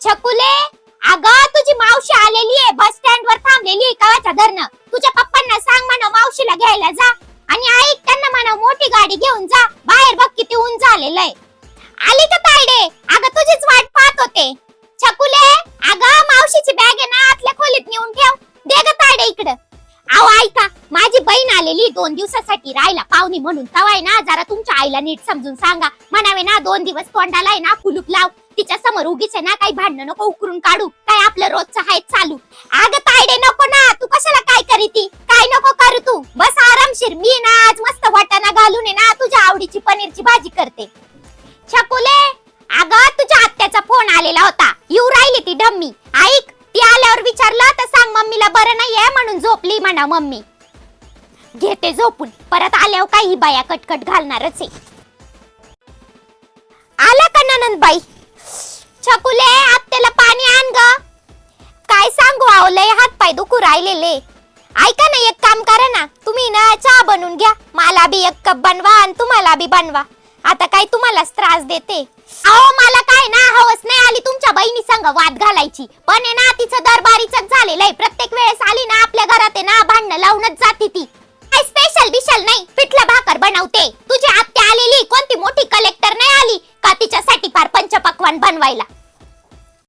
छकुले, अगं तुझी मावशी आलेली आहे, बस स्टँड वर थांबलेली आहे कवाच्या धरणं. तुझ्या पप्पांना सांग म्हणा मावशीला घ्यायला जा आणि ऐक त्यांना म्हणा मोठी गाडी घेऊन जा. बाहेर बघ किती ऊन झालेलं आहे. आली का तायडे? अगं तुझीच वाट पाहत होते. छकुले, अगं मावशीची बॅग आहे ना आतल्या खोलीत नेऊन ठेव. दे ग तायडे इकडं. अहो ऐका, माझी बहीण आलेली 2 दिवसासाठी राहायला पाहुणी म्हणून. तवाय ना जरा तुमच्या आईला नीट समजून सांगा. म्हणावे ना 2 दिवस तोंडाला आहे ना कुलूप लाव. तिच्या समोर उगीच आहे ना काही भांडणं नको उकरून काढू. काय आपलं रोजचं आहे चालू. अगं तायडे नको ना, तू कशाला काय करीती? काय नको करू तू. बस आरामशीर. मी ना आज मस्त वाटाणा घालून आहे ना तुझ्या आवडीची पनीरची भाजी करते. छकुले, अगं तुझ्या आत्याचा फोन आलेला होता. येऊ राहिली ती डम्मी. ऐक, ती आल्यावर विचारलं तर सांग मम्मीला बरं नाहीये म्हणून झोपली म्हणा मम्मी. घेते झोपून. परत आल्यावर काही बाया कटकट घालणारच आहे. आला का ननंदबाई? छकुले, आत्याला पाणी आण ग. काय सांगू आवलय, हात पाय दुखू राहिलेले. ऐका ना, एक काम करा ना, तुम्ही ना चहा बनवून घ्या. मला बी 1 कप बनवा आणि तुम्हाला बी बनवा. आता काय तुम्हालाच त्रास देते. अहो मला काय ना हवस नाही आली तुमच्या बहिणी संग वाद घालायची. पण आहे ना तिचं दरबारीच झालेलं आहे. प्रत्येक वेळेस आली ना आपल्या घरात आहे ना भांडणं लावूनच जाते ती. काय स्पेशल बिशल नाही, पिठलं भाकर बनवते. तुझी आत्या आलेली कोणती मोठी कलेक्टर नाही आली का तिच्यासाठी फार पंचपक्वान्न बनवायला.